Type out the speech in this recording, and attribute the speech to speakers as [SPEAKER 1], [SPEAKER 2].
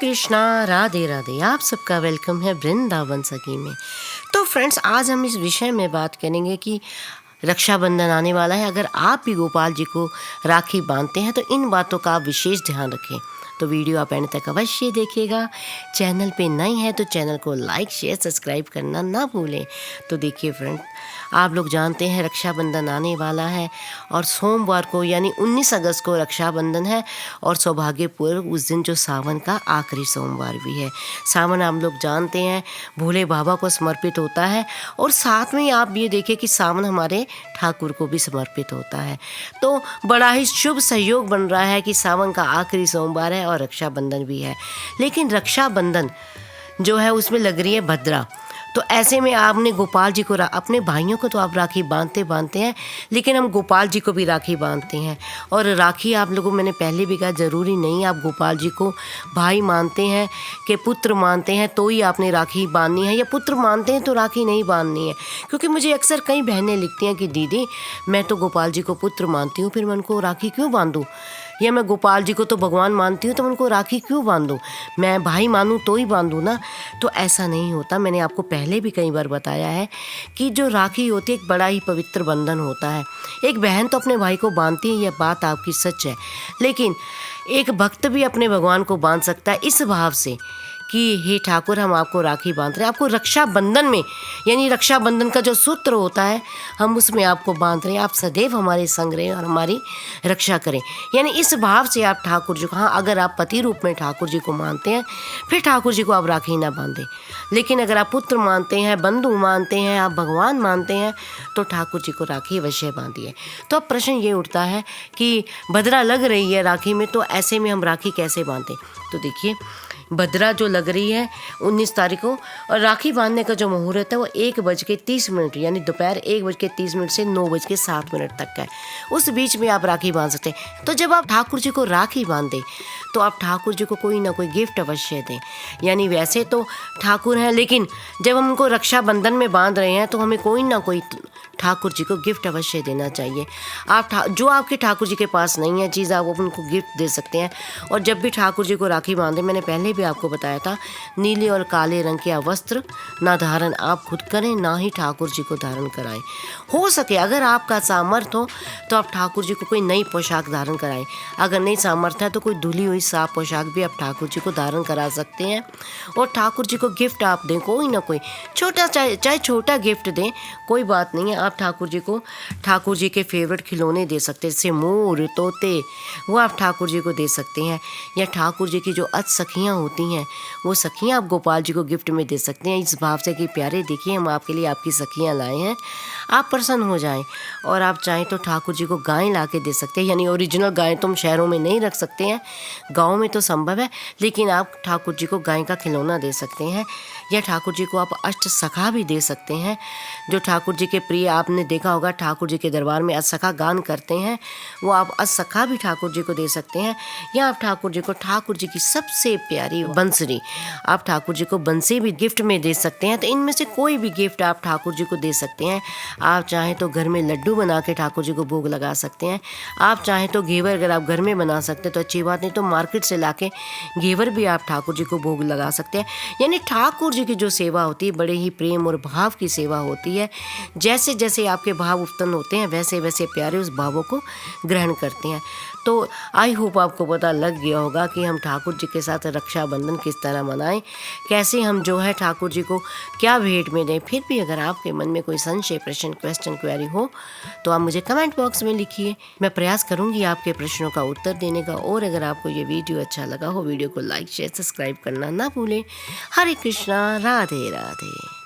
[SPEAKER 1] कृष्णा, राधे राधे। आप सबका वेलकम है वृंदावन सखी में। तो फ्रेंड्स, आज हम इस विषय में बात करेंगे कि रक्षाबंधन आने वाला है। अगर आप भी गोपाल जी को राखी बांधते हैं तो इन बातों का आप विशेष ध्यान रखें। तो वीडियो आप एंड तक अवश्य देखिएगा। चैनल पे नए हैं तो चैनल को लाइक शेयर सब्सक्राइब करना ना भूलें। तो देखिए फ्रेंड, आप लोग जानते हैं रक्षाबंधन आने वाला है और सोमवार को यानी 19 अगस्त को रक्षाबंधन है और सौभाग्यपूर्व उस दिन जो सावन का आखिरी सोमवार भी है। सावन आप लोग जानते हैं भोले बाबा को समर्पित होता है और साथ में आप ये देखिए कि सावन हमारे ठाकुर को भी समर्पित होता है। तो बड़ा ही शुभ सहयोग बन रहा है कि सावन का आखिरी सोमवार है और रक्षाबंधन भी है। लेकिन रक्षाबंधन जो है उसमें लग रही है भद्रा। तो ऐसे में आपने गोपाल जी को अपने भाइयों को तो आप राखी बांधते हैं, लेकिन हम गोपाल जी को भी राखी बांधते हैं। और राखी आप लोगों, मैंने पहले भी कहा, ज़रूरी नहीं आप गोपाल जी को भाई मानते हैं कि पुत्र मानते हैं तो ही आपने राखी बांधनी है, या पुत्र मानते हैं तो राखी नहीं बांधनी है। क्योंकि मुझे अक्सर कई बहनें लिखती हैं कि दीदी मैं तो गोपाल जी को पुत्र मानती हूँ, फिर मैं उनको राखी क्यों बांधूँ, या मैं गोपाल जी को तो भगवान मानती हूँ तो मैं उनको राखी क्यों बांधूँ, मैं भाई मानूँ तो ही बांधूँ ना। तो ऐसा नहीं होता। मैंने आपको पहले भी कई बार बताया है कि जो राखी होती है एक बड़ा ही पवित्र बंधन होता है। एक बहन तो अपने भाई को बांधती है, यह बात आपकी सच है, लेकिन एक भक्त भी अपने भगवान को बांध सकता है इस भाव से कि हे ठाकुर, हम आपको राखी बांध रहे हैं, आपको रक्षाबंधन में, यानी रक्षाबंधन का जो सूत्र होता है हम उसमें आपको बांध रहे हैं, आप सदैव हमारे संग रहें और हमारी रक्षा करें। यानी इस भाव से आप ठाकुर जी को, हाँ, अगर आप पति रूप में ठाकुर जी को मानते हैं फिर ठाकुर जी को आप राखी ना बांधें। लेकिन अगर आप पुत्र मानते हैं, बंधु मानते हैं, आप भगवान मानते हैं तो ठाकुर जी को राखी अवश्य बांधिए। तो अब प्रश्न ये उठता है कि भद्रा लग रही है राखी में, तो ऐसे में हम राखी कैसे बांधें। तो देखिए, भद्रा जो लग रही है 19 तारीख को, और राखी बांधने का जो मुहूर्त है वो 1:30 यानी दोपहर 1:30 से 9:07 तक का है। उस बीच में आप राखी बांध सकते हैं। तो जब आप ठाकुर जी को राखी बांधें तो आप ठाकुर जी को कोई ना कोई गिफ्ट अवश्य दें। यानी वैसे तो ठाकुर हैं, लेकिन जब हम उनको रक्षाबंधन में बांध रहे हैं तो हमें कोई ना कोई ठाकुर जी को गिफ्ट अवश्य देना चाहिए। आप जो आपके ठाकुर जी के पास नहीं है चीज़, आप उनको गिफ्ट दे सकते हैं। और जब भी ठाकुर जी को राखी बांधे, मैंने पहले भी आपको बताया था, नीले और काले रंग के वस्त्र ना धारण आप खुद करें, ना ही ठाकुर जी को धारण कराएं। हो सके अगर आपका सामर्थ्य हो तो आप ठाकुर जी को कोई नई पोशाक धारण कराएं। अगर नहीं सामर्थ्य है तो कोई धुली हुई साफ पोशाक भी आप ठाकुर जी को धारण करा सकते हैं। और ठाकुर जी को गिफ्ट आप दें, कोई ना कोई छोटा, चाहे छोटा गिफ्ट दें, कोई बात नहीं है। आप ठाकुर जी को ठाकुर जी के फेवरेट खिलौने दे सकते हैं, जैसे मोर, तोते, वो आप ठाकुर जी को दे सकते हैं। या ठाकुर जी की जो सखियाँ होती हैं वो सखियाँ आप गोपाल जी को गिफ्ट में दे सकते हैं, इस भाव से कि प्यारे देखिए हम आपके लिए आपकी सखियाँ लाए हैं, आप प्रसन्न हो जाएं। और आप चाहें तो ठाकुर जी को गाय ला के दे सकते हैं। यानी ओरिजिनल गाय तुम शहरों में नहीं रख सकते हैं, गाँव में तो संभव है, लेकिन आप ठाकुर जी को गाय का खिलौना दे सकते हैं। या ठाकुर जी को आप अष्ट सखा भी दे सकते हैं, जो ठाकुर जी के प्रिय, आपने देखा होगा ठाकुर जी के दरबार में अष्टसखा गान करते हैं, वो आप अष्टसखा भी ठाकुर जी को दे सकते हैं। या आप ठाकुर जी को ठाकुर जी की सबसे प्यारी बंसरी, आप ठाकुर जी को बंसी भी गिफ्ट में दे सकते हैं। तो इनमें से कोई भी गिफ्ट आप ठाकुर जी को दे सकते हैं। आप चाहें तो घर में लड्डू बना के ठाकुर जी को भोग लगा सकते हैं। आप चाहें तो घेवर अगर आप घर में बना सकते हैं तो अच्छी बात, नहीं तो मार्केट से ला के घेवर भी आप ठाकुर जी को भोग लगा सकते हैं। यानी ठाकुर जी की जो सेवा होती है बड़े ही प्रेम और भाव की सेवा होती है। जैसे जैसे आपके भाव उत्पन्न होते हैं वैसे वैसे प्यारे उस भावों को ग्रहण करते हैं। तो आई होप आपको पता लग गया होगा कि हम ठाकुर जी के साथ रक्षाबंधन किस तरह मनाएं, कैसे हम जो है ठाकुर जी को क्या भेंट में दें। फिर भी अगर आपके मन में कोई संशय, प्रश्न, क्वेश्चन, क्वेरी हो तो आप मुझे कमेंट बॉक्स में लिखिए। मैं प्रयास करूंगी आपके प्रश्नों का उत्तर देने का। और अगर आपको ये वीडियो अच्छा लगा हो, वीडियो को लाइक शेयर सब्सक्राइब करना ना भूलें। हरे कृष्णा, राधे राधे।